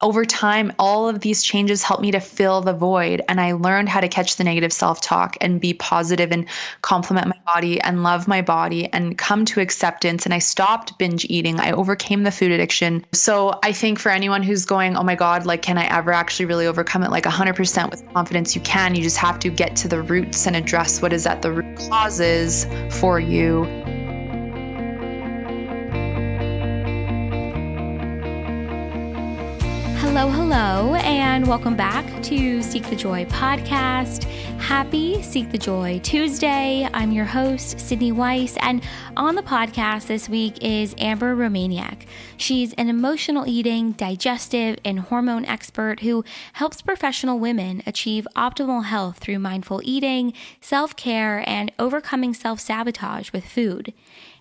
over time, all of these changes helped me to fill the void. And I learned how to catch the negative self-talk and be positive and compliment my body and love my body and come to acceptance. And I stopped binge eating. I overcame the food addiction. So I think for anyone who's going, oh my God, like, can I ever actually really overcome it? Like 100% with confidence, you can. You just have to get to the roots and address what is at the root causes for you. Hello, and welcome back to Seek the Joy podcast. Happy Seek the Joy Tuesday. I'm your host, Sydney Weiss, and on the podcast this week is Amber Romaniuk. She's an emotional eating, digestive, and hormone expert who helps professional women achieve optimal health through mindful eating, self-care, and overcoming self-sabotage with food.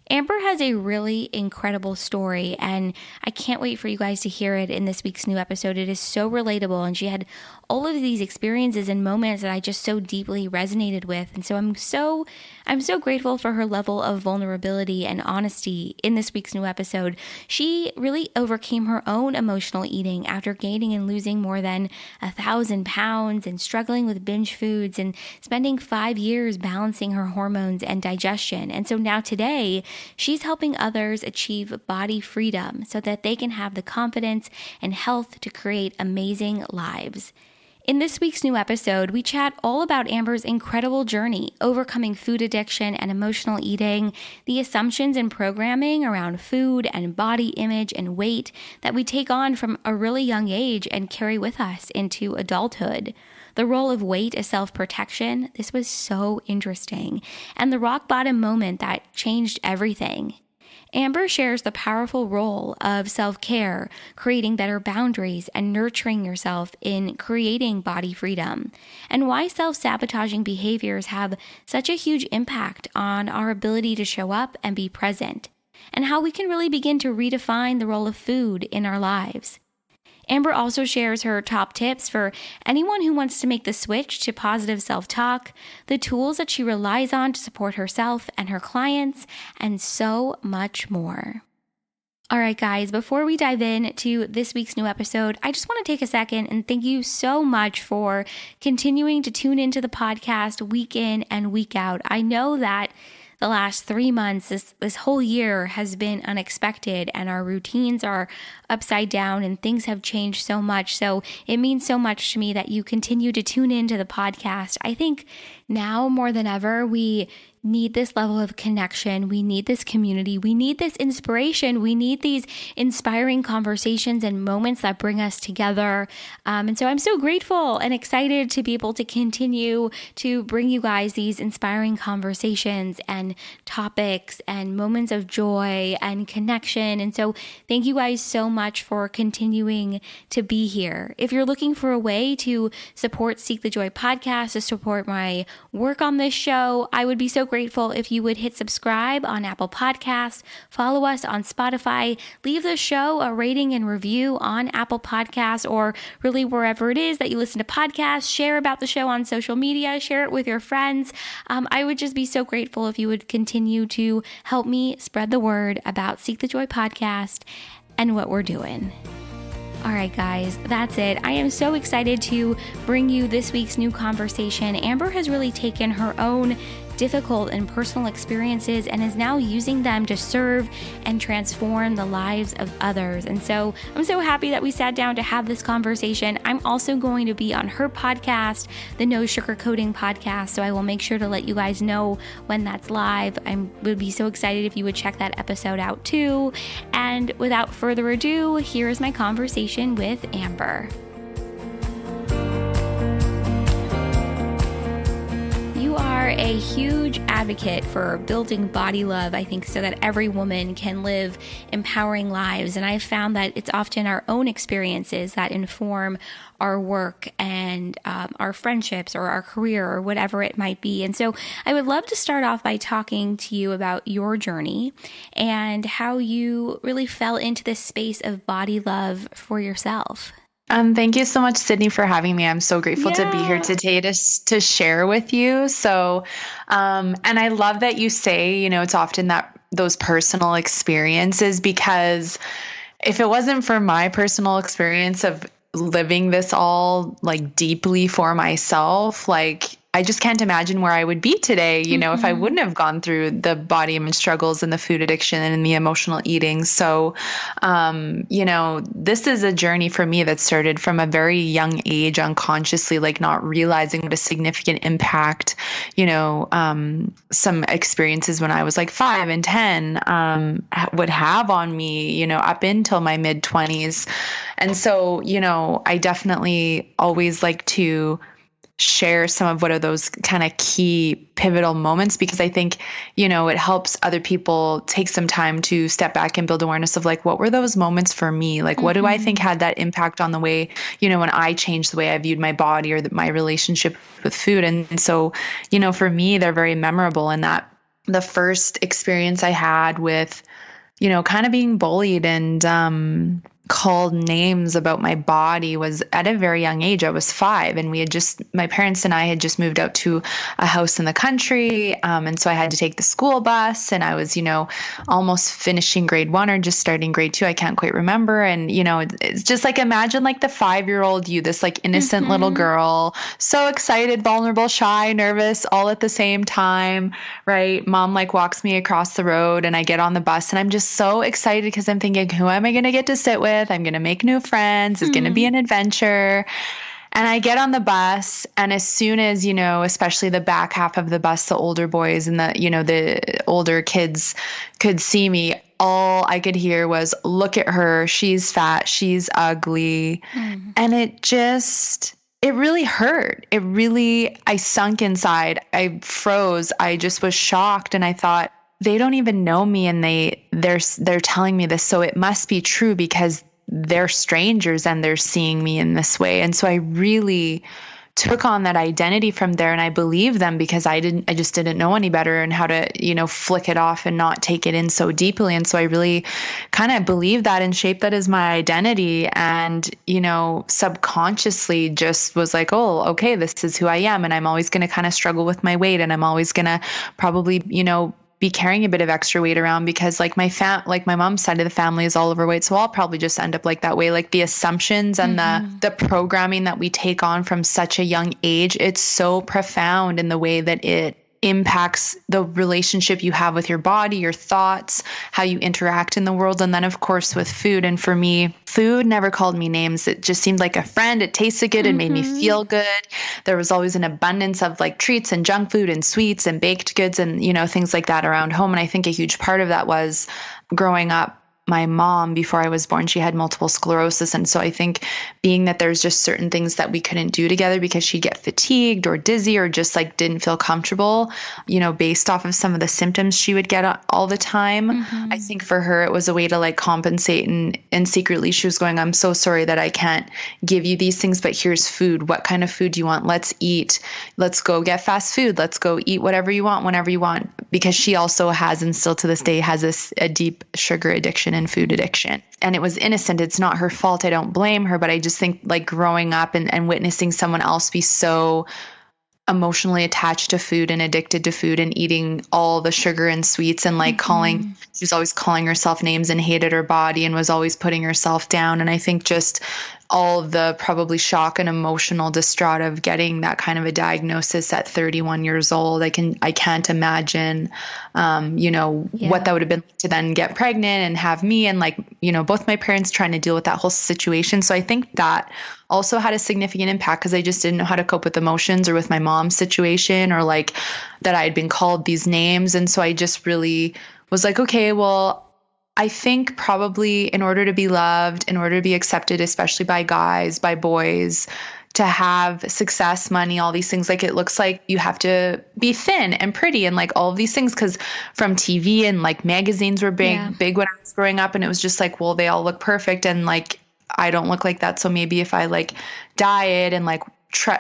Amber has a really incredible story, and I can't wait for you guys to hear it in this week's new episode. It is so relatable, and she had all of these experiences and moments that I just so deeply resonated with. And so I'm so grateful for her level of vulnerability and honesty in this week's new episode. She really overcame her own emotional eating after gaining and losing more than 1,000 pounds and struggling with binge foods and spending 5 years balancing her hormones and digestion. And so now today, she's helping others achieve body freedom so that they can have the confidence and health to create amazing lives. In this week's new episode, we chat all about Amber's incredible journey overcoming food addiction and emotional eating, the assumptions and programming around food and body image and weight that we take on from a really young age and carry with us into adulthood. The role of weight as self-protection, this was so interesting, and the rock bottom moment that changed everything. Amber shares the powerful role of self-care, creating better boundaries and nurturing yourself in creating body freedom, and why self-sabotaging behaviors have such a huge impact on our ability to show up and be present, and how we can really begin to redefine the role of food in our lives. Amber also shares her top tips for anyone who wants to make the switch to positive self-talk, the tools that she relies on to support herself and her clients, and so much more. All right, guys, before we dive into this week's new episode, I just want to take a second and thank you so much for continuing to tune into the podcast week in and week out. I know that the last 3 months, this whole year has been unexpected, and our routines are upside down and things have changed so much. So it means so much to me that you continue to tune into the podcast. I think now more than ever, we need this level of connection. We need this community. We need this inspiration. We need these inspiring conversations and moments that bring us together. And so I'm so grateful and excited to be able to continue to bring you guys these inspiring conversations and topics and moments of joy and connection. And so thank you guys so much for continuing to be here. If you're looking for a way to support Seek the Joy podcast, to support my work on this show, I would be so grateful if you would hit subscribe on Apple Podcasts, follow us on Spotify, leave the show a rating and review on Apple Podcasts, or really wherever it is that you listen to podcasts. Share about the show on social media, share it with your friends. I would just be so grateful if you would continue to help me spread the word about Seek the Joy podcast and what we're doing. All right, guys, that's it. I am so excited to bring you this week's new conversation. Amber has really taken her own difficult and personal experiences and is now using them to serve and transform the lives of others. And so I'm so happy that we sat down to have this conversation. I'm also going to be on her podcast, the No Sugarcoating podcast, so I will make sure to let you guys know when that's live. I would be so excited if you would check that episode out too. And without further ado, here is my conversation with Amber. You are a huge advocate for building body love, I think, so that every woman can live empowering lives. And I've found that it's often our own experiences that inform our work and our friendships or our career or whatever it might be. And so I would love to start off by talking to you about your journey and how you really fell into this space of body love for yourself. Thank you so much, Sydney, for having me. I'm so grateful to be here today to share with you. So, and I love that you say, it's often that those personal experiences, because if it wasn't for my personal experience of living this all like deeply for myself, like I just can't imagine where I would be today, if I wouldn't have gone through the body image struggles and the food addiction and the emotional eating. So, this is a journey for me that started from a very young age, unconsciously, like not realizing what a significant impact, some experiences when I was like 5 and 10, would have on me, up until my mid 20s. And so, I definitely always like to share some of what are those kind of key pivotal moments, because I think, it helps other people take some time to step back and build awareness of like, what were those moments for me? Like, what do I think had that impact on the way, when I changed the way I viewed my body or my relationship with food. And so, for me, they're very memorable in that the first experience I had with, kind of being bullied and, called names about my body was at a very young age. I was 5, and my parents and I had just moved out to a house in the country. And so I had to take the school bus, and I was, almost finishing grade 1 or just starting grade 2. I can't quite remember. And, it's just like, imagine like the 5-year-old you, this like innocent little girl, so excited, vulnerable, shy, nervous, all at the same time, right? Mom like walks me across the road, and I get on the bus, and I'm just so excited because I'm thinking, who am I going to get to sit with? I'm going to make new friends. It's going to be an adventure. And I get on the bus, and as soon as, especially the back half of the bus, the older boys and the older kids could see me, all I could hear was, look at her. She's fat. She's ugly. And it really hurt. I sunk inside. I froze. I just was shocked. And I thought, they don't even know me, and they're telling me this. So it must be true because they're strangers and they're seeing me in this way. And so I really took on that identity from there, and I believed them because I just didn't know any better and how to, flick it off and not take it in so deeply. And so I really kind of believed that and shaped that as my identity, and, subconsciously just was like, oh, okay, this is who I am. And I'm always going to kind of struggle with my weight, and I'm always going to probably, be carrying a bit of extra weight around because like my mom's side of the family is all overweight. So I'll probably just end up like that way. Like the assumptions and the programming that we take on from such a young age, it's so profound in the way that it impacts the relationship you have with your body, your thoughts, how you interact in the world. And then of course with food. And for me, food never called me names. It just seemed like a friend. It tasted good. It made me feel good. There was always an abundance of like treats and junk food and sweets and baked goods and, things like that around home. And I think a huge part of that was growing up. My mom, before I was born, she had multiple sclerosis. And so I think being that there's just certain things that we couldn't do together because she'd get fatigued or dizzy or just like didn't feel comfortable, based off of some of the symptoms she would get all the time. I think for her, it was a way to like compensate. And secretly she was going, I'm so sorry that I can't give you these things, but here's food. What kind of food do you want? Let's eat. Let's go get fast food. Let's go eat whatever you want, whenever you want. Because she also has, and still to this day, has a deep sugar addiction and food addiction. And it was innocent. It's not her fault. I don't blame her, but I just think like growing up and witnessing someone else be so emotionally attached to food and addicted to food and eating all the sugar and sweets and like she was always calling herself names and hated her body and was always putting herself down. And I think just all of the probably shock and emotional distraught of getting that kind of a diagnosis at 31 years old. I can't imagine, what that would have been like to then get pregnant and have me and like, both my parents trying to deal with that whole situation. So I think that also had a significant impact because I just didn't know how to cope with emotions or with my mom's situation or like that I had been called these names. And so I just really was like, okay, well, I think probably in order to be loved, in order to be accepted, especially by guys, by boys, to have success, money, all these things, like it looks like you have to be thin and pretty and like all of these things because from TV and like magazines were big when I was growing up. And it was just like, well, they all look perfect. And like, I don't look like that. So maybe if I like diet and like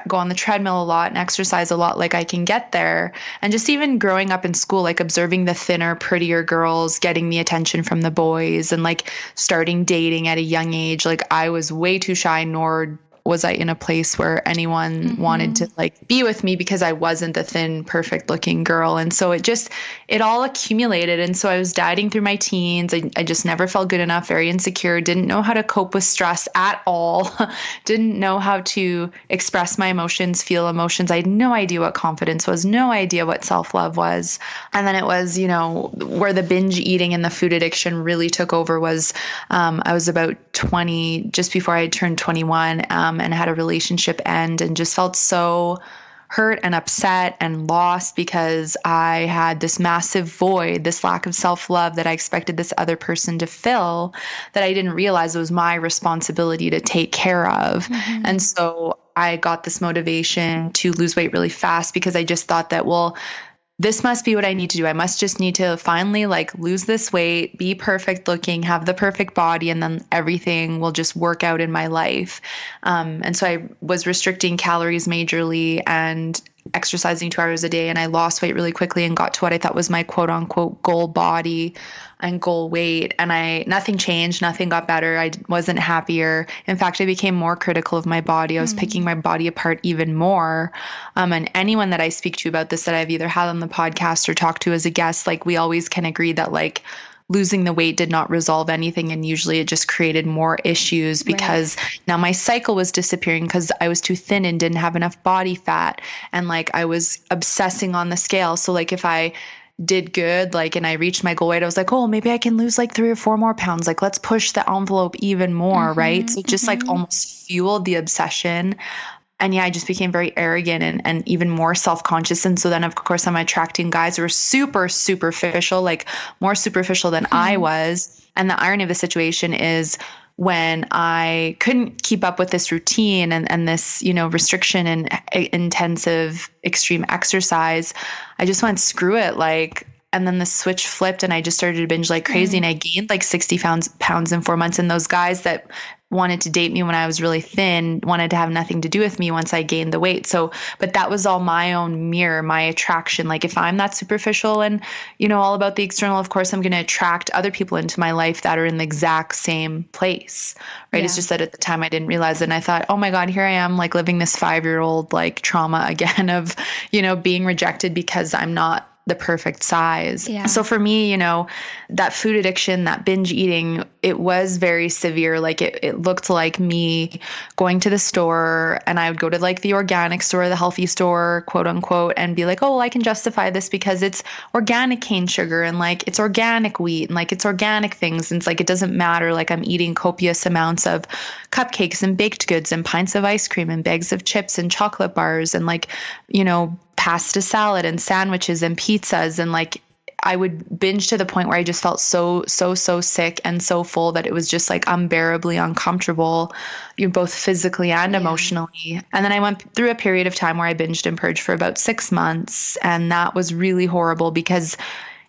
go on the treadmill a lot and exercise a lot, like I can get there. And just even growing up in school, like observing the thinner, prettier girls getting the attention from the boys and like starting dating at a young age. Like I was way too shy, nor was I in a place where anyone wanted to like be with me because I wasn't the thin, perfect looking girl. And so it all accumulated. And so I was dieting through my teens. I just never felt good enough, very insecure, didn't know how to cope with stress at all, didn't know how to express my emotions, feel emotions. I had no idea what confidence was, no idea what self-love was. And then it was, where the binge eating and the food addiction really took over was, I was about 20, just before I had turned 21, and had a relationship end and just felt so hurt and upset and lost because I had this massive void, this lack of self-love that I expected this other person to fill, that I didn't realize it was my responsibility to take care of. And so I got this motivation to lose weight really fast because I just thought that, well, this must be what I need to do. I must just need to finally like lose this weight, be perfect looking, have the perfect body, and then everything will just work out in my life. And so I was restricting calories majorly and exercising 2 hours a day, and I lost weight really quickly and got to what I thought was my quote unquote goal body and goal weight. And nothing changed, nothing got better. I wasn't happier. In fact, I became more critical of my body. I was picking my body apart even more. And anyone that I speak to about this that I've either had on the podcast or talked to as a guest, like we always can agree that like losing the weight did not resolve anything. And usually it just created more issues because now my cycle was disappearing because I was too thin and didn't have enough body fat. And like I was obsessing on the scale. So like if I did good, like, and I reached my goal weight, I was like, oh, maybe I can lose like 3 or 4 more pounds. Like, let's push the envelope even more. Right. So it just like almost fueled the obsession. And yeah, I just became very arrogant and even more self-conscious. And so then of course I'm attracting guys who are super superficial, like more superficial than I was. And the irony of the situation is when I couldn't keep up with this routine and this, restriction and intensive extreme exercise, I just went, screw it. Like, and then the switch flipped and I just started to binge like crazy. And I gained like 60 pounds in 4 months. And those guys that wanted to date me when I was really thin wanted to have nothing to do with me once I gained the weight. So, but that was all my own mirror, my attraction. Like if I'm that superficial and, all about the external, of course, I'm going to attract other people into my life that are in the exact same place. Right. Yeah. It's just that at the time I didn't realize it. And I thought, oh my God, here I am like living this 5-year-old like trauma again of, being rejected because I'm not the perfect size. Yeah. So for me, that food addiction, that binge eating, it was very severe. Like it looked like me going to the store, and I would go to like the organic store, the healthy store, quote unquote, and be like, oh, well, I can justify this because it's organic cane sugar and like it's organic wheat and like it's organic things. And it's like, it doesn't matter. Like I'm eating copious amounts of cupcakes and baked goods and pints of ice cream and bags of chips and chocolate bars and like, pasta salad and sandwiches and pizzas. And like, I would binge to the point where I just felt so sick and so full that it was just like unbearably uncomfortable, both physically and emotionally. And then I went through a period of time where I binged and purged for about 6 months. And that was really horrible because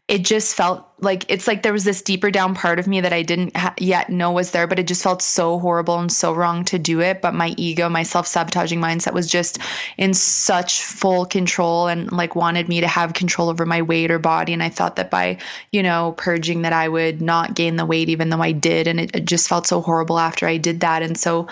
it just felt like, it's like there was this deeper down part of me that I didn't yet know was there, but it just felt so horrible and so wrong to do it. But my ego, my self-sabotaging mindset was just in such full control and like wanted me to have control over my weight or body. And I thought that by, purging that I would not gain the weight, even though I did. And it just felt so horrible after I did that. And so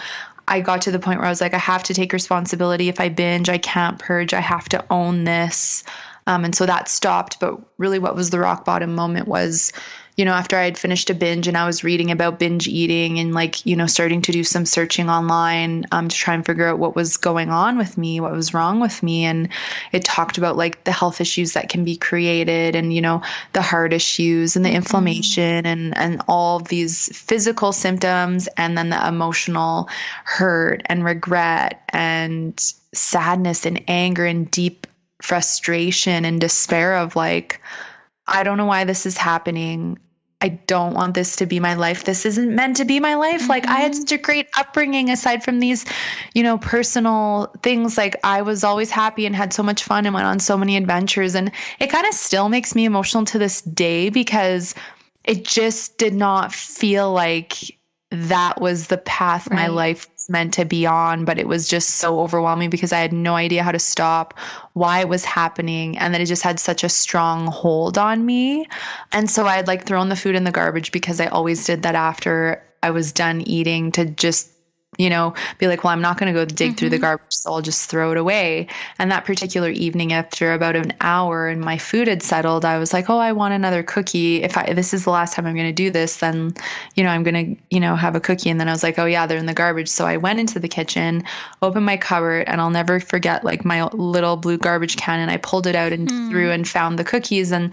I got to the point where I was like, I have to take responsibility. If I binge, I can't purge. I have to own this. And so that stopped. But really what was the rock bottom moment was, after I had finished a binge and I was reading about binge eating and like, starting to do some searching online to try and figure out what was going on with me, what was wrong with me. And it talked about like the health issues that can be created and, the heart issues and the inflammation and all of these physical symptoms, and then the emotional hurt and regret and sadness and anger and deep frustration and despair of like, I don't know why this is happening. I don't want this to be my life. This isn't meant to be my life. Like I had such a great upbringing aside from these, personal things. Like I was always happy and had so much fun and went on so many adventures. And it kind of still makes me emotional to this day because it just did not feel like that was the path my life was meant to be on. But it was just so overwhelming because I had no idea how to stop, why it was happening. And then it just had such a strong hold on me. And so I had like thrown the food in the garbage because I always did that after I was done eating, to just be like, well, I'm not going to go dig through the garbage, so I'll just throw it away. And that particular evening, after about an hour and my food had settled, I was like, oh, I want another cookie. If this is the last time I'm going to do this, then, I'm going to, have a cookie. And then I was like, oh yeah, they're in the garbage. So I went into the kitchen, opened my cupboard, and I'll never forget like my little blue garbage can. And I pulled it out and threw and found the cookies and,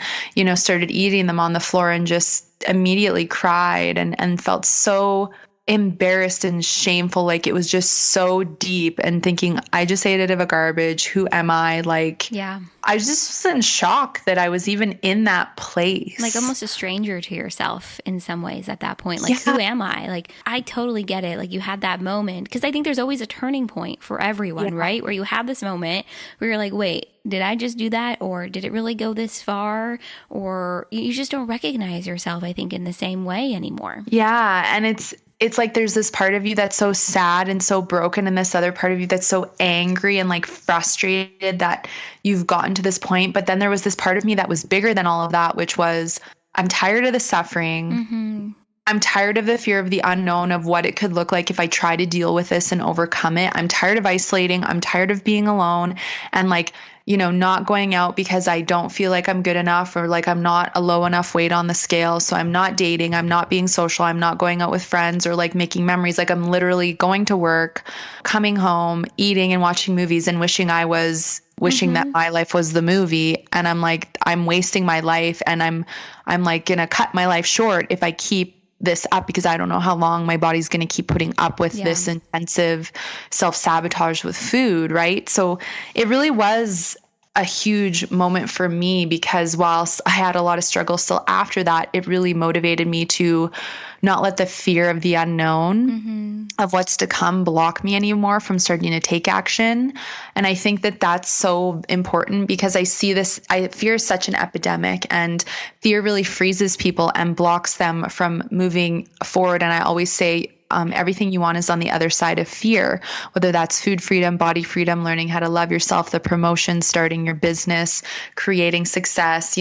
started eating them on the floor and just immediately cried and felt so embarrassed and shameful. Like it was just so deep and thinking, I just ate it out of a garbage. Who am I? Like, yeah, I just was in shock that I was even in that place. Like almost a stranger to yourself in some ways at that point. Like, who am I? Like, I totally get it. Like you had that moment, because I think there's always a turning point for everyone, right? Where you have this moment where you're like, wait, did I just do that? Or did it really go this far? Or you just don't recognize yourself, I think, in the same way anymore. Yeah. And it's like there's this part of you that's so sad and so broken, and this other part of you that's so angry and like frustrated that you've gotten to this point. But then there was this part of me that was bigger than all of that, which was, I'm tired of the suffering. I'm tired of the fear of the unknown, of what it could look like if I try to deal with this and overcome it. I'm tired of isolating. I'm tired of being alone and like, not going out because I don't feel like I'm good enough, or like I'm not a low enough weight on the scale. So I'm not dating. I'm not being social. I'm not going out with friends or like making memories. Like I'm literally going to work, coming home, eating and watching movies and wishing that my life was the movie. And I'm like, I'm wasting my life, and I'm like going to cut my life short if I keep this up, because I don't know how long my body's going to keep putting up with this intensive self-sabotage with food. Right. So it really was a huge moment for me, because whilst I had a lot of struggle still after that, it really motivated me to not let the fear of the unknown of what's to come block me anymore from starting to take action. And I think that that's so important, because fear is such an epidemic, and fear really freezes people and blocks them from moving forward. And I always say, everything you want is on the other side of fear, whether that's food freedom, body freedom, learning how to love yourself, the promotion, starting your business, creating success,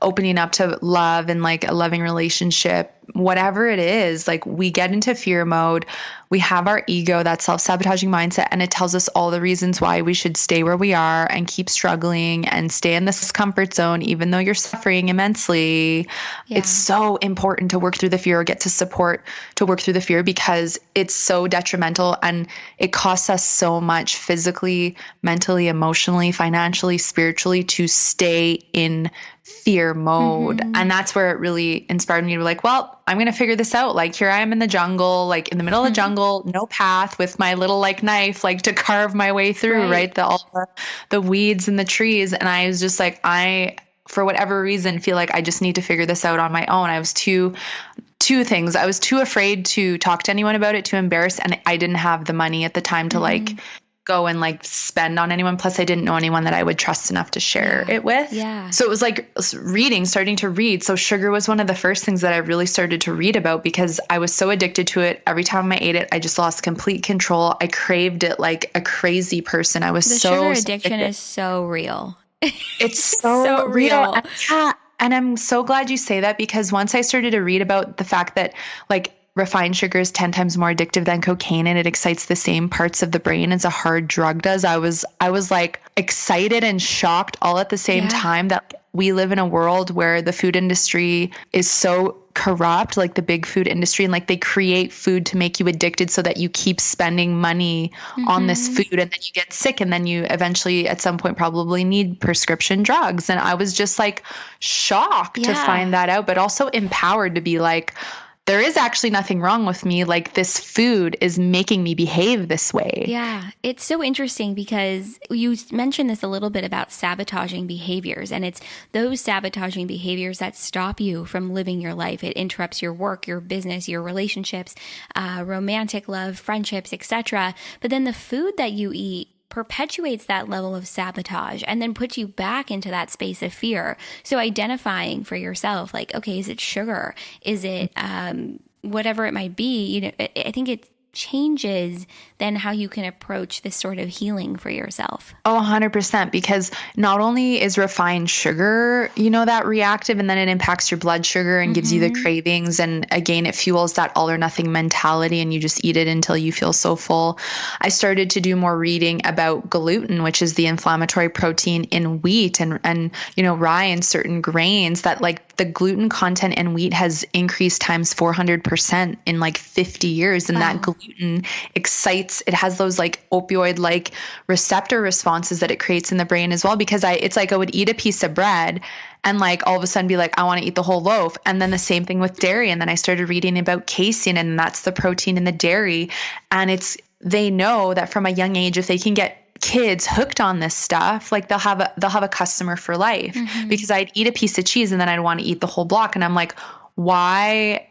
opening up to love and like a loving relationship, whatever it is. Like we get into fear mode. We have our ego, that self-sabotaging mindset, and it tells us all the reasons why we should stay where we are and keep struggling and stay in this comfort zone, even though you're suffering immensely. Yeah. It's so important to work through the fear, or get to support to work through the fear, because it's so detrimental and it costs us so much physically, mentally, emotionally, financially, spiritually to stay in fear mode. And that's where it really inspired me to be like, well, I'm going to figure this out. Like here I am in the jungle, like in the middle of the jungle, no path, with my little like knife, like to carve my way through, right? All the weeds and the trees. And I was just like, for whatever reason, feel like I just need to figure this out on my own. I was two things. I was too afraid to talk to anyone about it, too embarrassed. And I didn't have the money at the time to like go and like spend on anyone. Plus I didn't know anyone that I would trust enough to share it with. Yeah. So it was like starting to read. So sugar was one of the first things that I really started to read about, because I was so addicted to it. Every time I ate it, I just lost complete control. I craved it like a crazy person. I was sugar addiction is so real. It's so real. And I'm so glad you say that, because once I started to read about the fact that like refined sugar is 10 times more addictive than cocaine, and it excites the same parts of the brain as a hard drug does, I was like excited and shocked all at the same time that we live in a world where the food industry is so corrupt, like the big food industry, and like they create food to make you addicted so that you keep spending money on this food, and then you get sick, and then you eventually at some point probably need prescription drugs. And I was just like shocked to find that out, but also empowered to be like, there is actually nothing wrong with me. Like this food is making me behave this way. Yeah. It's so interesting, because you mentioned this a little bit about sabotaging behaviors, and it's those sabotaging behaviors that stop you from living your life. It interrupts your work, your business, your relationships, romantic love, friendships, etc. But then the food that you eat perpetuates that level of sabotage and then puts you back into that space of fear. So identifying for yourself, like, okay, is it sugar? Is it whatever it might be? I think it's changes then how you can approach this sort of healing for yourself. Oh, 100%. Because not only is refined sugar, that reactive, and then it impacts your blood sugar and gives you the cravings. And again, it fuels that all or nothing mentality, and you just eat it until you feel so full. I started to do more reading about gluten, which is the inflammatory protein in wheat and rye and certain grains, that like the gluten content in wheat has increased times 400% in like 50 years. And that gluten excites, it has those like opioid like receptor responses that it creates in the brain as well. Because it's like I would eat a piece of bread and like all of a sudden be like, I want to eat the whole loaf. And then the same thing with dairy. And then I started reading about casein, and that's the protein in the dairy. And they know that from a young age, if they can get kids hooked on this stuff, like they'll have a customer for life. Because I'd eat a piece of cheese and then I'd want to eat the whole block. And I'm like, why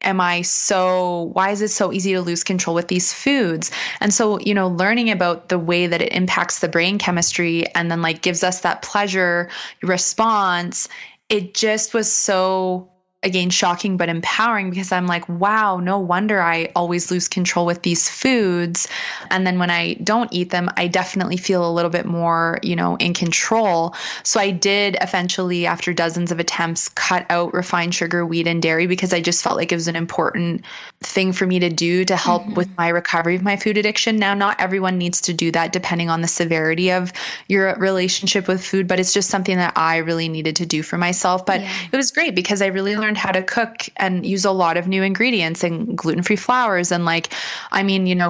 is it so easy to lose control with these foods? And so, learning about the way that it impacts the brain chemistry and then like gives us that pleasure response, it just was so, again, shocking but empowering, because I'm like, wow, no wonder I always lose control with these foods. And then when I don't eat them, I definitely feel a little bit more, in control. So I did eventually, after dozens of attempts, cut out refined sugar, wheat, and dairy, because I just felt like it was an important thing for me to do to help with my recovery of my food addiction. Now, not everyone needs to do that depending on the severity of your relationship with food, but it's just something that I really needed to do for myself. But it was great because I really learned how to cook and use a lot of new ingredients and gluten-free flours. And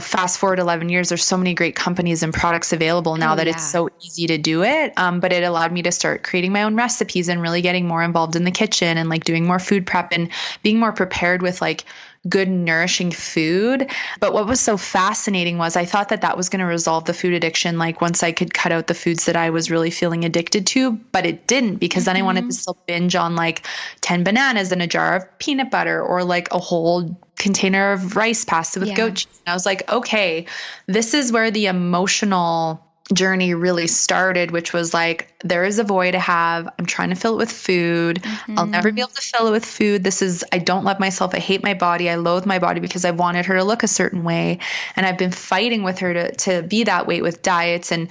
fast forward 11 years, there's so many great companies and products available now that it's so easy to do it. But it allowed me to start creating my own recipes and really getting more involved in the kitchen and like doing more food prep and being more prepared with like good, nourishing food. But what was so fascinating was I thought that was going to resolve the food addiction, like once I could cut out the foods that I was really feeling addicted to, but it didn't, because then I wanted to still binge on like 10 bananas and a jar of peanut butter or like a whole container of rice pasta with goat cheese. And I was like, okay, this is where the emotional journey really started, which was like, there is a void I have. I'm trying to fill it with food. I'll never be able to fill it with food. I don't love myself. I hate my body. I loathe my body because I wanted her to look a certain way. And I've been fighting with her to be that way with diets and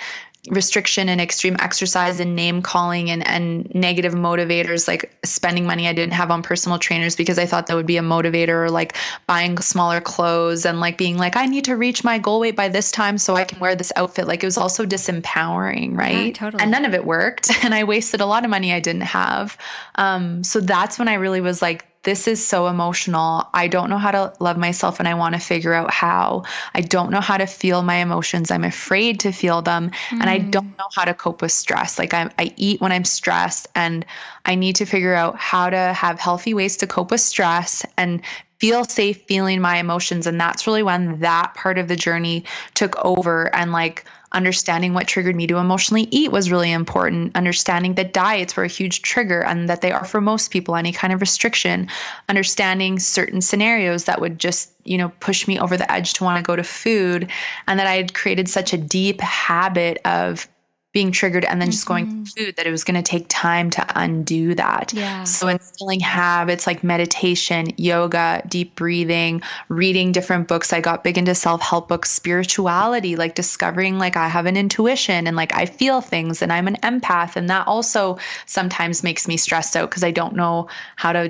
restriction and extreme exercise and name calling and negative motivators, like spending money I didn't have on personal trainers because I thought that would be a motivator, or like buying smaller clothes and like being like, I need to reach my goal weight by this time so I can wear this outfit. Like it was also disempowering, right? Yeah, totally. And none of it worked. And I wasted a lot of money I didn't have. So that's when I really was like, this is so emotional. I don't know how to love myself, and I want to figure out how. I don't know how to feel my emotions. I'm afraid to feel them. And I don't know how to cope with stress. Like I eat when I'm stressed, and I need to figure out how to have healthy ways to cope with stress and feel safe feeling my emotions. And that's really when that part of the journey took over. And like understanding what triggered me to emotionally eat was really important. Understanding that diets were a huge trigger and that they are for most people, any kind of restriction. Understanding certain scenarios that would just, push me over the edge to want to go to food. And that I had created such a deep habit of being triggered and then just going to food that it was going to take time to undo that. Yeah. So instilling habits like meditation, yoga, deep breathing, reading different books. I got big into self-help books, spirituality, like discovering like I have an intuition and like I feel things and I'm an empath. And that also sometimes makes me stressed out because I don't know how to,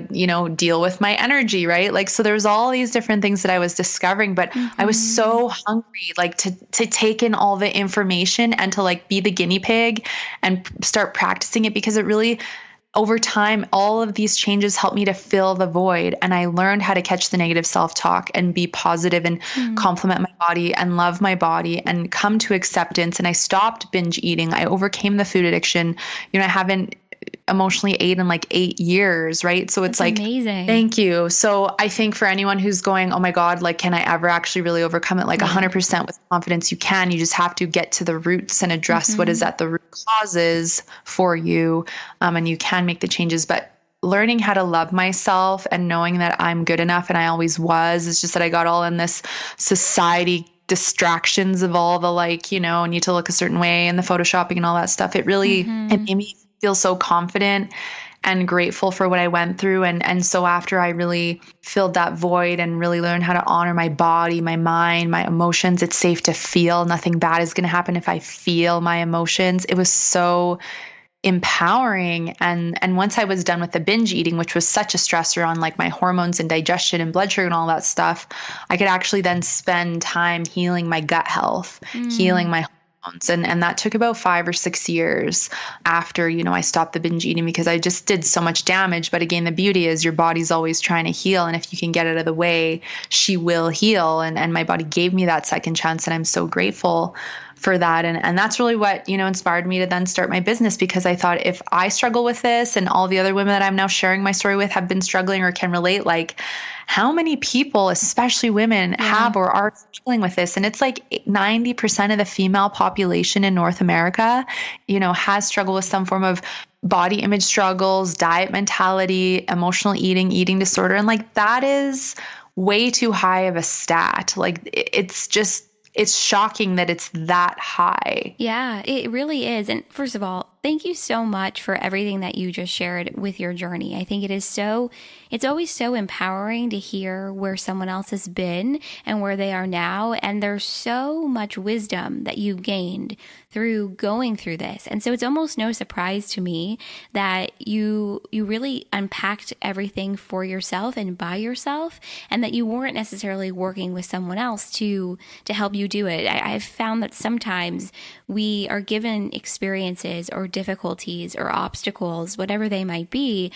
deal with my energy, right? Like, so there's all these different things that I was discovering, but I was so hungry, like to take in all the information and to like be the guinea pig and start practicing it, because it really, over time, all of these changes helped me to fill the void. And I learned how to catch the negative self-talk and be positive and compliment my body and love my body and come to acceptance. And I stopped binge eating. I overcame the food addiction. I haven't emotionally ate in like 8 years, right? So it's like, amazing. Thank you. So I think for anyone who's going, oh my God, like, can I ever actually really overcome it? Like 100% with confidence, you can. You just have to get to the roots and address what is at the root causes for you. And you can make the changes, but learning how to love myself and knowing that I'm good enough, and I always was. It's just that I got all in this society distractions of all the like, need to look a certain way and the photoshopping and all that stuff. It really, it made me feel so confident and grateful for what I went through. And so after I really filled that void and really learned how to honor my body, my mind, my emotions, it's safe to feel. Nothing bad is going to happen if I feel my emotions. It was so empowering. And once I was done with the binge eating, which was such a stressor on like my hormones and digestion and blood sugar and all that stuff, I could actually then spend time healing my gut health, healing my hormones. And that took about 5 or 6 years after, I stopped the binge eating because I just did so much damage. But again, the beauty is your body's always trying to heal. And if you can get it out of the way, she will heal. And my body gave me that second chance. And I'm so grateful for that. And that's really what, inspired me to then start my business, because I thought if I struggle with this and all the other women that I'm now sharing my story with have been struggling or can relate, like how many people, especially women, have or are struggling with this? And it's like 90% of the female population in North America, has struggled with some form of body image struggles, diet mentality, emotional eating, eating disorder. And like that is way too high of a stat. Like it's shocking that it's that high. Yeah, it really is. And first of all, thank you so much for everything that you just shared with your journey. I think it's always so empowering to hear where someone else has been and where they are now. And there's so much wisdom that you've gained through going through this. And so it's almost no surprise to me that you really unpacked everything for yourself and by yourself, and that you weren't necessarily working with someone else to help you do it. I've found that sometimes we are given experiences or difficulties or obstacles, whatever they might be,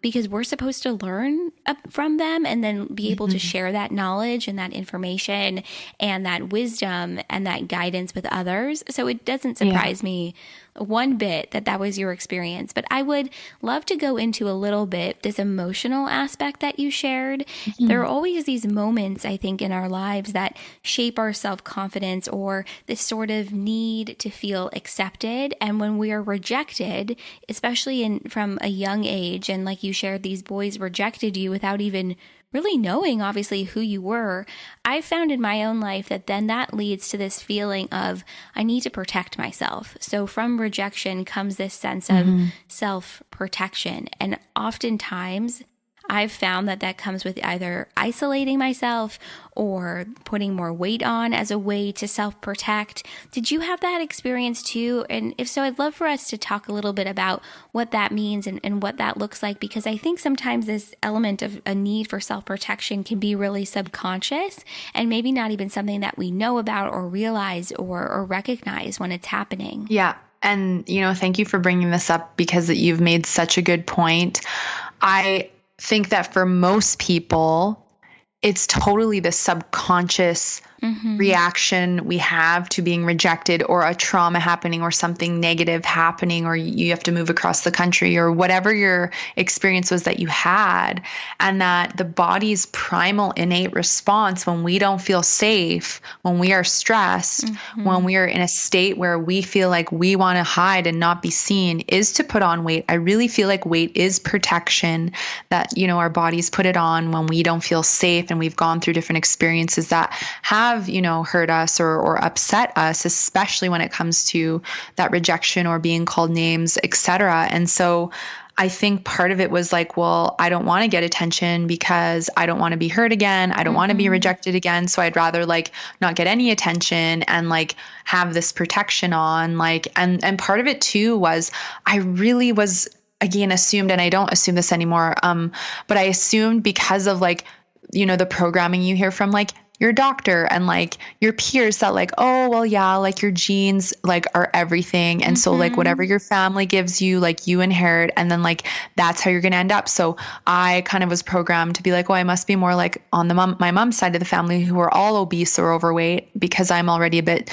because we're supposed to learn from them and then be able to share that knowledge and that information and that wisdom and that guidance with others. So it doesn't surprise me one bit that was your experience. But I would love to go into a little bit this emotional aspect that you shared. There are always these moments, I think, in our lives that shape our self-confidence or this sort of need to feel accepted. And when we are rejected, especially from a young age, and like you shared, these boys rejected you without even really knowing, obviously, who you were, I found in my own life that then that leads to this feeling of, I need to protect myself. So from rejection comes this sense of self-protection. And oftentimes, I've found that comes with either isolating myself or putting more weight on as a way to self-protect. Did you have that experience too? And if so, I'd love for us to talk a little bit about what that means and what that looks like, because I think sometimes this element of a need for self-protection can be really subconscious and maybe not even something that we know about or realize or recognize when it's happening. Yeah. And, thank you for bringing this up, because you've made such a good point. I think that for most people, it's totally the subconscious reaction we have to being rejected, or a trauma happening, or something negative happening, or you have to move across the country, or whatever your experience was that you had. And that the body's primal innate response when we don't feel safe, when we are stressed, when we are in a state where we feel like we want to hide and not be seen, is to put on weight. I really feel like weight is protection, that, our bodies put it on when we don't feel safe and we've gone through different experiences that have, hurt us or upset us, especially when it comes to that rejection or being called names, etc. And so I think part of it was like, well, I don't want to get attention because I don't want to be hurt again. I don't want to be rejected again. So I'd rather like not get any attention and like have this protection on, like, and part of it too was I really was, again, assumed, and I don't assume this anymore. But I assumed because of like, the programming you hear from like your doctor and like your peers that like, oh, well, yeah, like your genes like are everything. And so like whatever your family gives you, like you inherit, and then like, that's how you're going to end up. So I kind of was programmed to be like, oh, I must be more like on my mom's side of the family who are all obese or overweight, because I'm already a bit,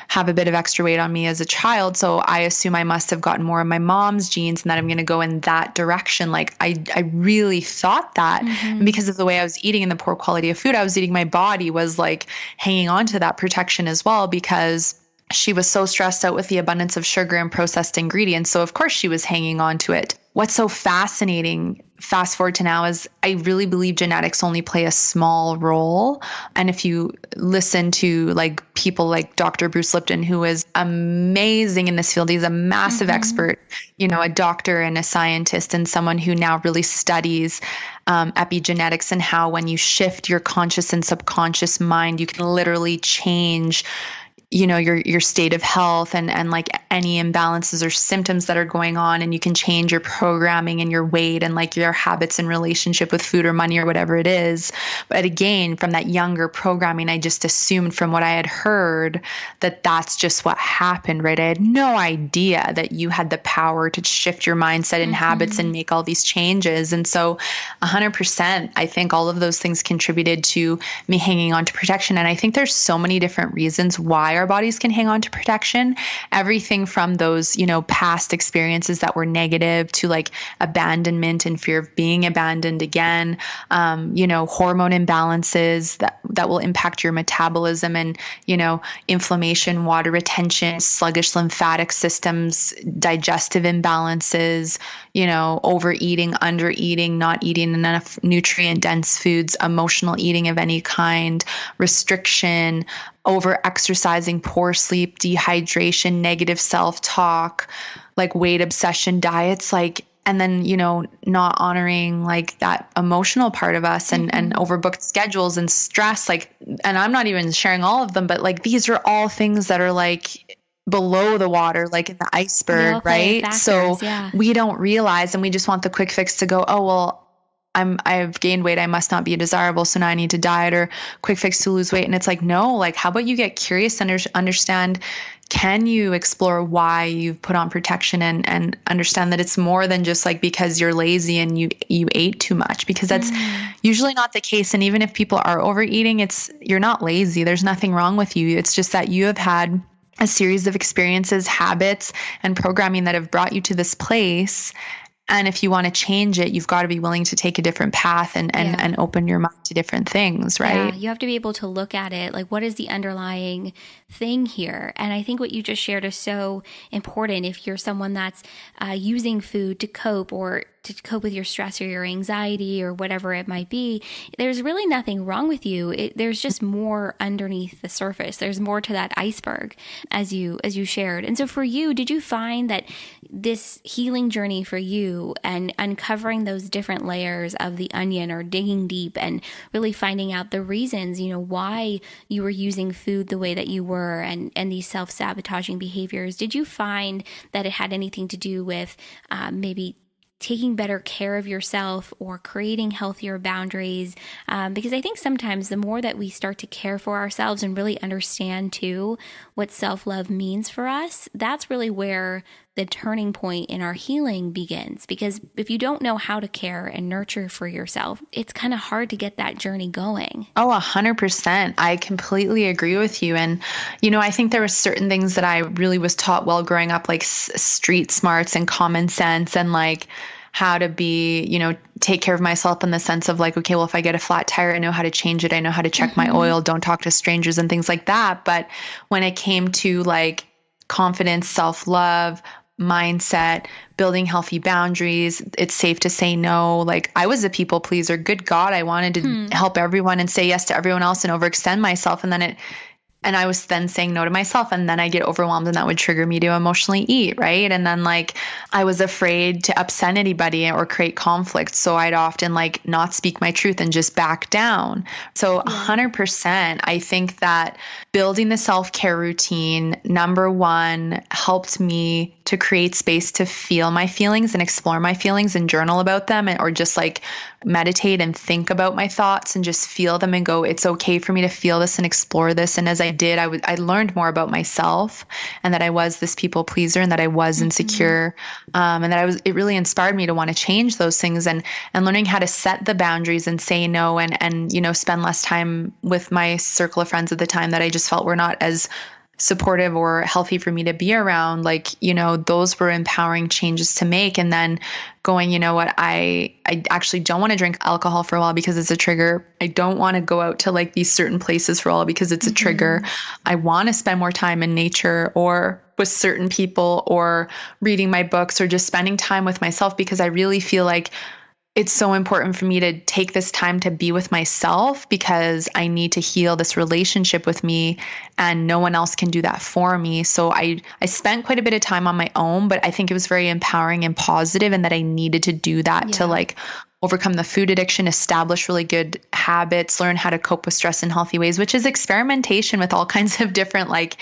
have a bit of extra weight on me as a child. So I assume I must have gotten more of my mom's genes and that I'm going to go in that direction. Like I really thought that. And because of the way I was eating and the poor quality of food I was eating, my body was like hanging on to that protection as well, because she was so stressed out with the abundance of sugar and processed ingredients. So of course she was hanging on to it. What's so fascinating fast forward to now is I really believe genetics only play a small role. And if you listen to like people like Dr. Bruce Lipton, who is amazing in this field, he's a massive expert, a doctor and a scientist and someone who now really studies epigenetics and how when you shift your conscious and subconscious mind, you can literally change your state of health and like any imbalances or symptoms that are going on, and you can change your programming and your weight and like your habits in relationship with food or money or whatever it is. But again, from that younger programming, I just assumed from what I had heard that that's just what happened, right? I had no idea that you had the power to shift your mindset and habits and make all these changes. And so 100%, I think all of those things contributed to me hanging on to protection. And I think there's so many different reasons why our bodies can hang on to protection. Everything from those, past experiences that were negative to like abandonment and fear of being abandoned again, hormone imbalances that will impact your metabolism and, inflammation, water retention, sluggish lymphatic systems, digestive imbalances, overeating, undereating, not eating enough nutrient dense foods, emotional eating of any kind, restriction, over exercising, poor sleep, dehydration, negative self-talk, like weight obsession, diets, like, and then, not honoring like that emotional part of us and overbooked schedules and stress, like, and I'm not even sharing all of them, but like, these are all things that are like below the water, like in the iceberg, right? Factors, so we don't realize, and we just want the quick fix to go, oh, well, I've gained weight. I must not be desirable. So now I need to diet or quick fix to lose weight. And it's like, no, like, how about you get curious and understand, can you explore why you've put on protection and understand that it's more than just like because you're lazy and you ate too much, because that's usually not the case. And even if people are overeating, you're not lazy. There's nothing wrong with you. It's just that you have had a series of experiences, habits, and programming that have brought you to this place. And if you want to change it, you've got to be willing to take a different path and open your mind to different things, right? Yeah, you have to be able to look at it, like, what is the underlying thing here? And I think what you just shared is so important. If you're someone that's using food to cope or to cope with your stress or your anxiety or whatever it might be, there's really nothing wrong with you. There's just more underneath the surface. There's more to that iceberg, as you shared. And so for you, did you find that this healing journey for you and uncovering those different layers of the onion, or digging deep and really finding out the reasons, why you were using food the way that you were and these self-sabotaging behaviors, did you find that it had anything to do with maybe taking better care of yourself or creating healthier boundaries? Because I think sometimes the more that we start to care for ourselves and really understand too what self-love means for us, that's really where the turning point in our healing begins. Because if you don't know how to care and nurture for yourself, it's kind of hard to get that journey going. Oh, 100%. I completely agree with you. And, I think there were certain things that I really was taught while growing up, like street smarts and common sense and like how to be, take care of myself in the sense of like, okay, well, if I get a flat tire, I know how to change it. I know how to check my oil, don't talk to strangers and things like that. But when it came to like confidence, self-love, mindset, building healthy boundaries, it's safe to say no. Like, I was a people pleaser. Good God, I wanted to help everyone and say yes to everyone else and overextend myself. And I was then saying no to myself, and then I get overwhelmed, and that would trigger me to emotionally eat, right? And then like I was afraid to upset anybody or create conflict. So I'd often like not speak my truth and just back down. So 100%, I think that building the self-care routine, number one, helped me to create space to feel my feelings and explore my feelings and journal about them, or just like meditate and think about my thoughts and just feel them and go, it's okay for me to feel this and explore this. And as I did, I learned more about myself, and that I was this people pleaser, and that I was insecure, and that it really inspired me to want to change those things, and learning how to set the boundaries and say no, and spend less time with my circle of friends at the time that I just felt were not as supportive or healthy for me to be around. Like, those were empowering changes to make. And then going, you know what, I actually don't want to drink alcohol for a while because it's a trigger. I don't want to go out to like these certain places for a while because it's a trigger. I want to spend more time in nature or with certain people or reading my books or just spending time with myself, because I really feel like it's so important for me to take this time to be with myself because I need to heal this relationship with me, and no one else can do that for me. So I spent quite a bit of time on my own, but I think it was very empowering and positive, and that I needed to do that to like overcome the food addiction, establish really good habits, learn how to cope with stress in healthy ways, which is experimentation with all kinds of different like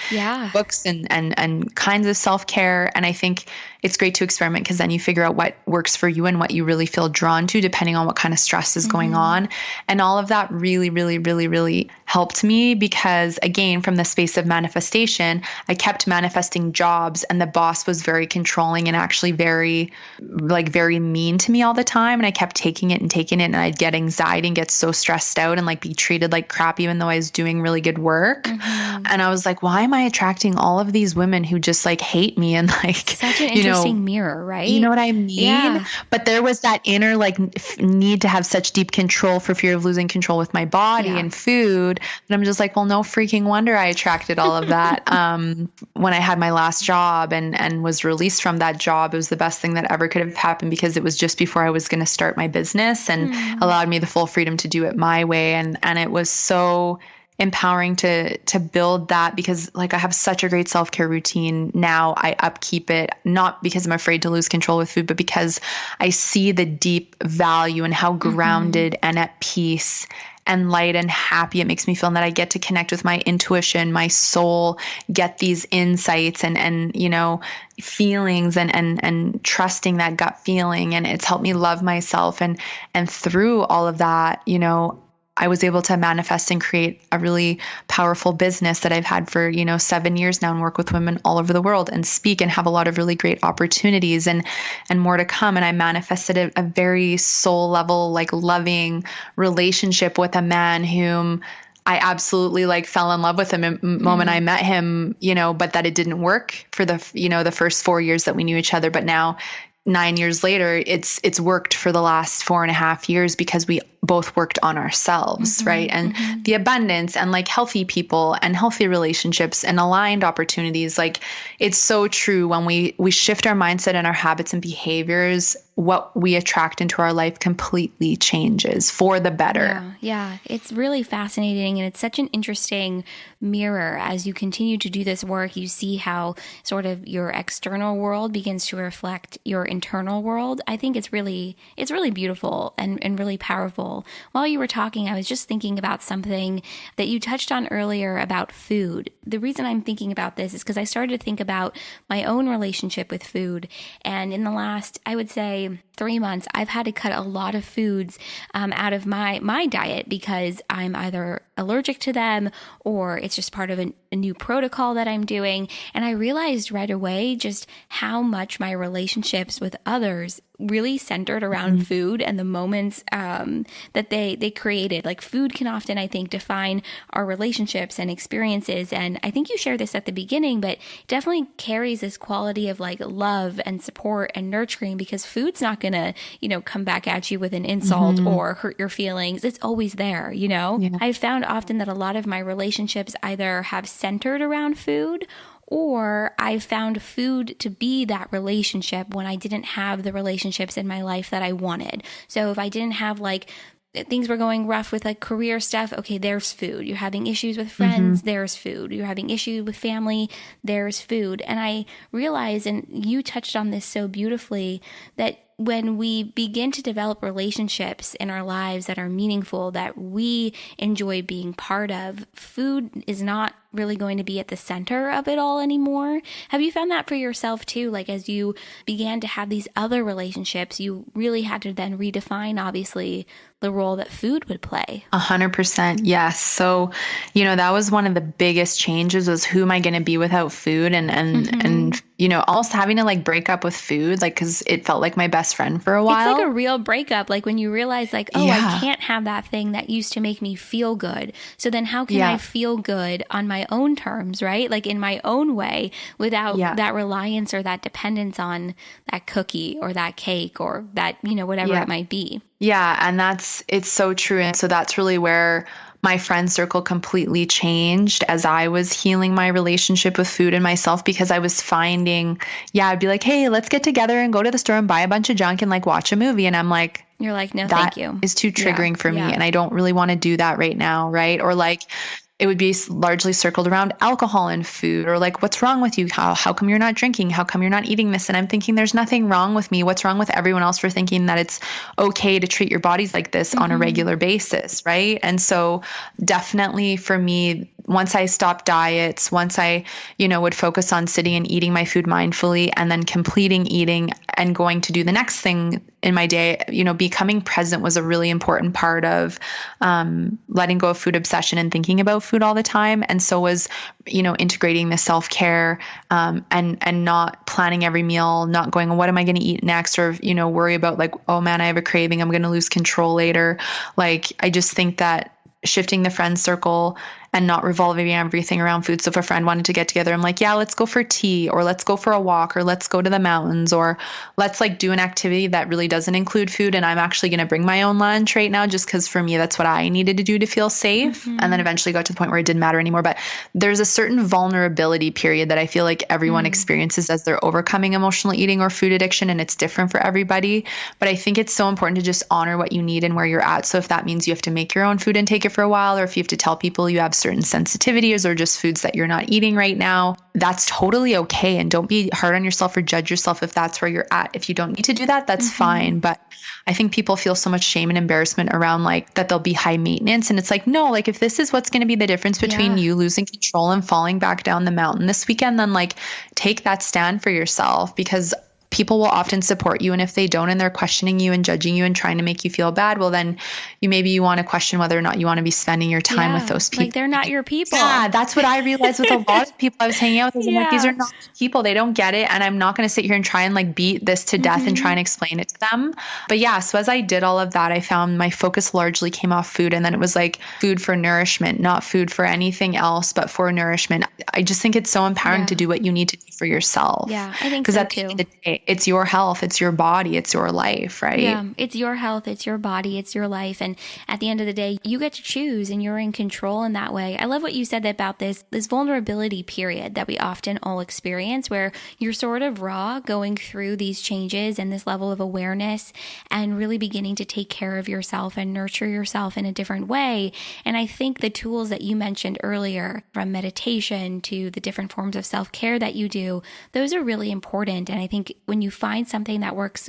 books and kinds of self-care. And I think it's great to experiment because then you figure out what works for you and what you really feel drawn to, depending on what kind of stress is going on. And all of that really, really, really, really helped me because, again, from the space of manifestation, I kept manifesting jobs, and the boss was very controlling and actually very mean to me all the time. And I kept taking it, and I'd get anxiety and get so stressed out and like be treated like crap, even though I was doing really good work. And I was like, why am I attracting all of these women who just like hate me and like, such an interesting mirror, right? You know what I mean? Yeah. But there was that inner like need to have such deep control for fear of losing control with my body and food. And I'm just like, well, no freaking wonder I attracted all of that. When I had my last job and was released from that job, it was the best thing that ever could have happened because it was just before I was going to start my business and allowed me the full freedom to do it my way. And it was so empowering to build that because like I have such a great self-care routine now. I upkeep it, not because I'm afraid to lose control with food, but because I see the deep value and how grounded and at peace and light and happy it makes me feel, and that I get to connect with my intuition, my soul, get these insights and you know, feelings and trusting that gut feeling. And it's helped me love myself. And through all of that, you know, I was able to manifest and create a really powerful business that I've had for, 7 years now, and work with women all over the world and speak and have a lot of really great opportunities and more to come. And I manifested a very soul level, like loving relationship with a man whom I absolutely like fell in love with him the moment I met him, but that it didn't work for the first 4 years that we knew each other. But now 9 years later, it's worked for the last 4.5 years because we both worked on ourselves, right? And the abundance and like healthy people and healthy relationships and aligned opportunities. Like it's so true when we shift our mindset and our habits and behaviors, what we attract into our life completely changes for the better. Yeah. It's really fascinating. And it's such an interesting mirror as you continue to do this work. You see how sort of your external world begins to reflect your internal world. I think it's really beautiful and really powerful. While you were talking, I was just thinking about something that you touched on earlier about food. The reason I'm thinking about this is because I started to think about my own relationship with food. And in the last, I would say, 3 months, I've had to cut a lot of foods out of my diet because I'm either allergic to them or it's just part of a new protocol that I'm doing. And I realized right away just how much my relationships with others really centered around food and the moments that they created. Like food can often, I think, define our relationships and experiences. And I think you shared this at the beginning, but definitely carries this quality of like love and support and nurturing because food's not going to, come back at you with an insult or hurt your feelings. It's always there, Yeah. I've found often that a lot of my relationships either have centered around food or I found food to be that relationship when I didn't have the relationships in my life that I wanted. So if I didn't have like things were going rough with like career stuff, okay, there's food. You're having issues with friends, there's food. You're having issues with family, there's food. And I realized, and you touched on this so beautifully, that when we begin to develop relationships in our lives that are meaningful, that we enjoy being part of, food is not really going to be at the center of it all anymore. Have you found that for yourself too? Like as you began to have these other relationships, you really had to then redefine, obviously, the role that food would play. 100%. Yes. So, that was one of the biggest changes was who am I going to be without food and almost having to like break up with food, like, cause it felt like my best friend for a while. It's like a real breakup. Like when you realize like, I can't have that thing that used to make me feel good. So then how can I feel good on my own terms, right? Like in my own way without that reliance or that dependence on that cookie or that cake or that, whatever it might be. Yeah. And it's so true. And so that's really where my friend circle completely changed as I was healing my relationship with food and myself, because I was finding, I'd be like, hey, let's get together and go to the store and buy a bunch of junk and like watch a movie. And I'm like, You're like, no, that thank you. is too triggering for me. Yeah. And I don't really want to do that right now. Right. Or like, it would be largely circled around alcohol and food, or like, what's wrong with you? How come you're not drinking? How come you're not eating this? And I'm thinking there's nothing wrong with me. What's wrong with everyone else for thinking that it's okay to treat your bodies like this on a regular basis? Right. And so definitely for me, once I stopped diets, once I, would focus on sitting and eating my food mindfully and then completing eating and going to do the next thing in my day, becoming present was a really important part of letting go of food obsession and thinking about food all the time. And so was, integrating the self-care and not planning every meal, not going, what am I going to eat next? Or, worry about like, oh man, I have a craving, I'm going to lose control later. Like, I just think that shifting the friend circle and not revolving everything around food. So if a friend wanted to get together, I'm like, yeah, let's go for tea, or let's go for a walk, or let's go to the mountains, or let's like do an activity that really doesn't include food. And I'm actually going to bring my own lunch right now, just because for me, that's what I needed to do to feel safe. And then eventually got to the point where it didn't matter anymore. But there's a certain vulnerability period that I feel like everyone experiences as they're overcoming emotional eating or food addiction. And it's different for everybody. But I think it's so important to just honor what you need and where you're at. So if that means you have to make your own food and take it for a while, or if you have to tell people you have certain sensitivities or just foods that you're not eating right now, that's totally okay. And don't be hard on yourself or judge yourself if that's where you're at. If you don't need to do that, that's fine. But I think people feel so much shame and embarrassment around like that they'll be high maintenance. And it's like, no, like if this is what's going to be the difference between you losing control and falling back down the mountain this weekend, then like take that stand for yourself, because people will often support you. And if they don't, and they're questioning you and judging you and trying to make you feel bad, well, then maybe you want to question whether or not you want to be spending your time with those people. Like they're not your people. Yeah, that's what I realized with a lot of people I was hanging out with. I'm like, these are not people. They don't get it. And I'm not going to sit here and try and like beat this to death and try and explain it to them. But yeah, so as I did all of that, I found my focus largely came off food. And then it was like food for nourishment, not food for anything else, but for nourishment. I just think it's so empowering to do what you need to do for yourself. Yeah, I think so. Because at the end of the day, it's your health, it's your body, it's your life, right? Yeah, it's your health, it's your body, it's your life. And at the end of the day, you get to choose and you're in control in that way. I love what you said about this vulnerability period that we often all experience, where you're sort of raw going through these changes and this level of awareness and really beginning to take care of yourself and nurture yourself in a different way. And I think the tools that you mentioned earlier, from meditation to the different forms of self-care that you do, those are really important. And I think when you find something that works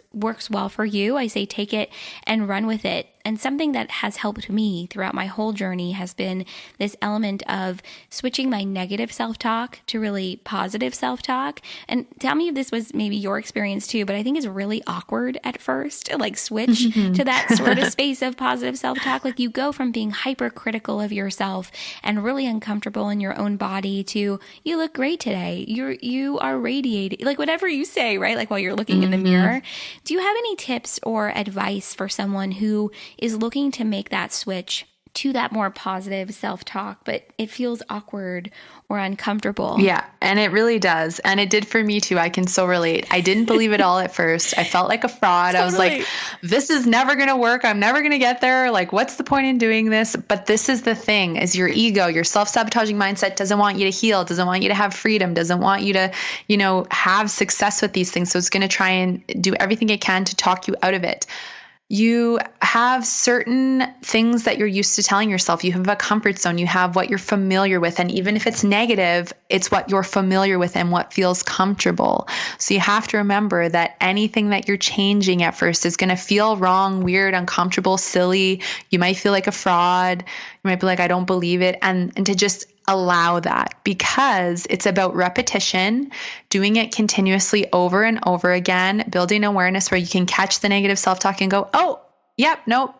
well for you, I say take it and run with it. And something that has helped me throughout my whole journey has been this element of switching my negative self-talk to really positive self-talk. And tell me if this was maybe your experience too, but I think it's really awkward at first to like switch to that sort of space of positive self-talk. Like you go from being hypercritical of yourself and really uncomfortable in your own body to, you look great today. You are radiating, like whatever you say, right? Like while you're looking in the mirror. Do you have any tips or advice for someone who is looking to make that switch to that more positive self-talk, but it feels awkward or uncomfortable? Yeah, and it really does. And it did for me too. I can so relate. I didn't believe it all at first. I felt like a fraud. Totally. I was like, this is never going to work. I'm never going to get there. Like, what's the point in doing this? But this is the thing, is your ego, your self-sabotaging mindset doesn't want you to heal, doesn't want you to have freedom, doesn't want you to, have success with these things. So it's going to try and do everything it can to talk you out of it. You have certain things that you're used to telling yourself. You have a comfort zone. You have what you're familiar with. And even if it's negative, it's what you're familiar with and what feels comfortable. So you have to remember that anything that you're changing at first is going to feel wrong, weird, uncomfortable, silly. You might feel like a fraud. You might be like, I don't believe it. And to just allow that, because it's about repetition, doing it continuously over and over again, building awareness where you can catch the negative self-talk and go, oh, yep, nope,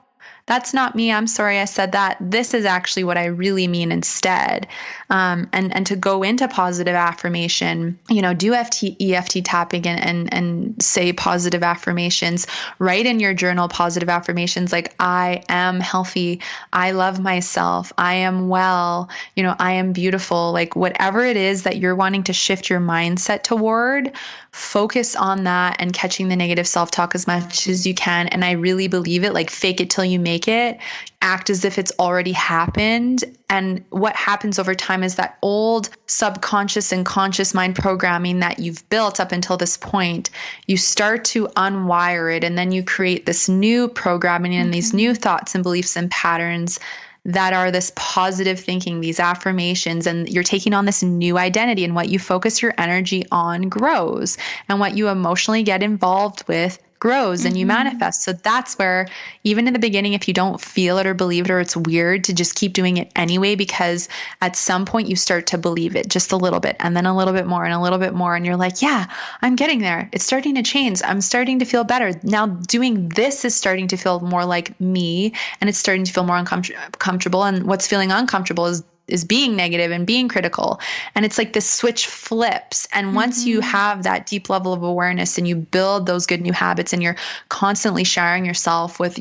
that's not me. I'm sorry I said that. This is actually what I really mean instead. And to go into positive affirmation, do EFT tapping and say positive affirmations. Write in your journal positive affirmations like, I am healthy. I love myself. I am well. I am beautiful. Like whatever it is that you're wanting to shift your mindset toward, focus on that and catching the negative self-talk as much as you can. And I really believe it, like fake it till you make make it act as if it's already happened. And what happens over time is that old subconscious and conscious mind programming that you've built up until this point, you start to unwire it. And then you create this new programming and these new thoughts and beliefs and patterns that are this positive thinking, these affirmations, and you're taking on this new identity, and what you focus your energy on grows, and what you emotionally get involved with grows and you manifest. So that's where, even in the beginning, if you don't feel it or believe it, or it's weird, to just keep doing it anyway, because at some point you start to believe it just a little bit, and then a little bit more and a little bit more. And you're like, yeah, I'm getting there. It's starting to change. I'm starting to feel better. Now doing this is starting to feel more like me, and it's starting to feel more uncomfortable. And what's feeling uncomfortable is being negative and being critical. And it's like this switch flips. And once you have that deep level of awareness and you build those good new habits, and you're constantly showering yourself with,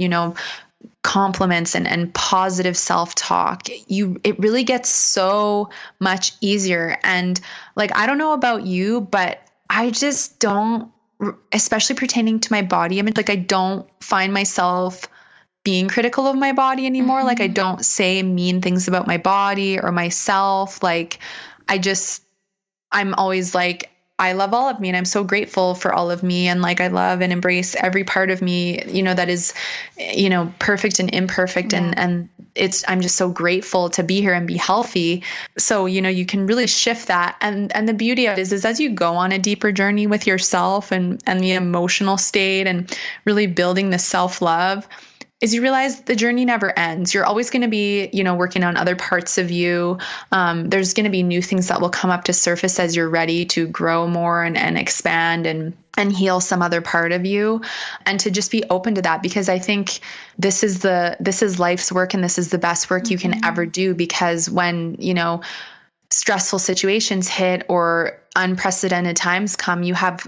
compliments and positive self-talk, it really gets so much easier. And like, I don't know about you, but I just don't, especially pertaining to my body image, like I don't find myself being critical of my body anymore. Like I don't say mean things about my body or myself. Like I'm always like, I love all of me, and I'm so grateful for all of me. And like, I love and embrace every part of me, that is, perfect and imperfect. Yeah. And I'm just so grateful to be here and be healthy. So, you can really shift that. And the beauty of it is as you go on a deeper journey with yourself and the emotional state, and really building the self-love, is you realize the journey never ends. You're always going to be, working on other parts of you. There's going to be new things that will come up to surface as you're ready to grow more and expand and heal some other part of you, and to just be open to that, because I think this is life's work, and this is the best work you can ever do, because when, stressful situations hit or unprecedented times come, you have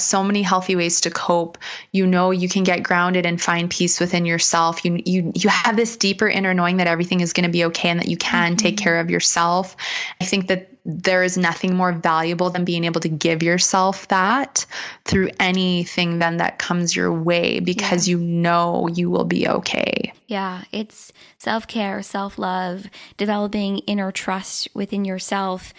so many healthy ways to cope. You can get grounded and find peace within yourself. You have this deeper inner knowing that everything is going to be okay, and that you can take care of yourself. I think that there is nothing more valuable than being able to give yourself that through anything then that comes your way, because you will be okay. Yeah, it's self-care, self-love, developing inner trust within yourself,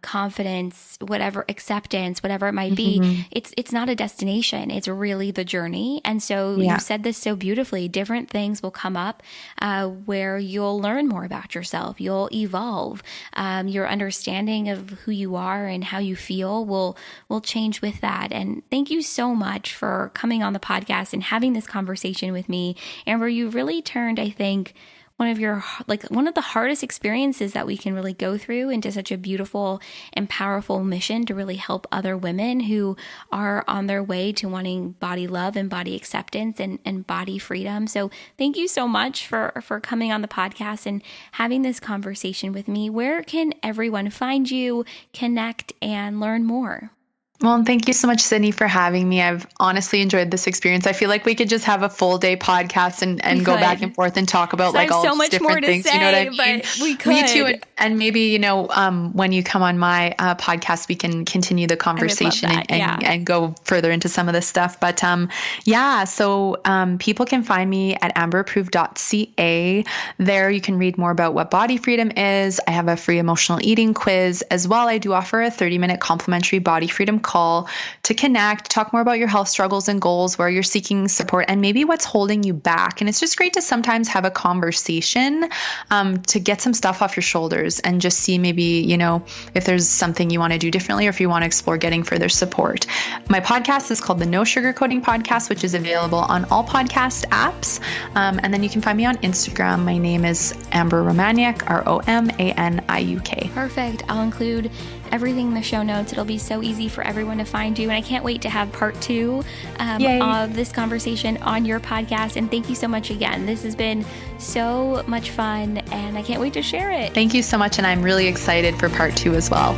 confidence, whatever, acceptance, whatever it might be. It's not a destination. It's really the journey. And so you said this so beautifully. Different things will come up where you'll learn more about yourself. You'll evolve. Your understanding of who you are and how you feel will change with that. And thank you so much for coming on the podcast and having this conversation with me. Amber, you really turned, I think, one of the hardest experiences that we can really go through into such a beautiful and powerful mission to really help other women who are on their way to wanting body love and body acceptance and body freedom. So thank you so much for coming on the podcast and having this conversation with me. Where can everyone find you, connect, and learn more? Well, thank you so much, Sydney, for having me. I've honestly enjoyed this experience. I feel like we could just have a full day podcast and go back and forth and talk about like all so much different things. Say, you know what I mean? But we could. Me too. And maybe, when you come on my podcast, we can continue the conversation and go further into some of this stuff. But so people can find me at amberapproved.ca. There you can read more about what body freedom is. I have a free emotional eating quiz as well. I do offer a 30-minute complimentary body freedom call to connect, talk more about your health struggles and goals, where you're seeking support, and maybe what's holding you back. And it's just great to sometimes have a conversation to get some stuff off your shoulders and just see maybe, if there's something you want to do differently, or if you want to explore getting further support. My podcast is called the No Sugarcoating Podcast, which is available on all podcast apps. And then you can find me on Instagram. My name is Amber Romaniuk, Romaniuk. Perfect. I'll include everything in the show notes. It'll be so easy for everyone to find you. And I can't wait to have part 2 of this conversation on your podcast. And thank you so much again. This has been so much fun, and I can't wait to share it. Thank you so much. And I'm really excited for part 2 as well.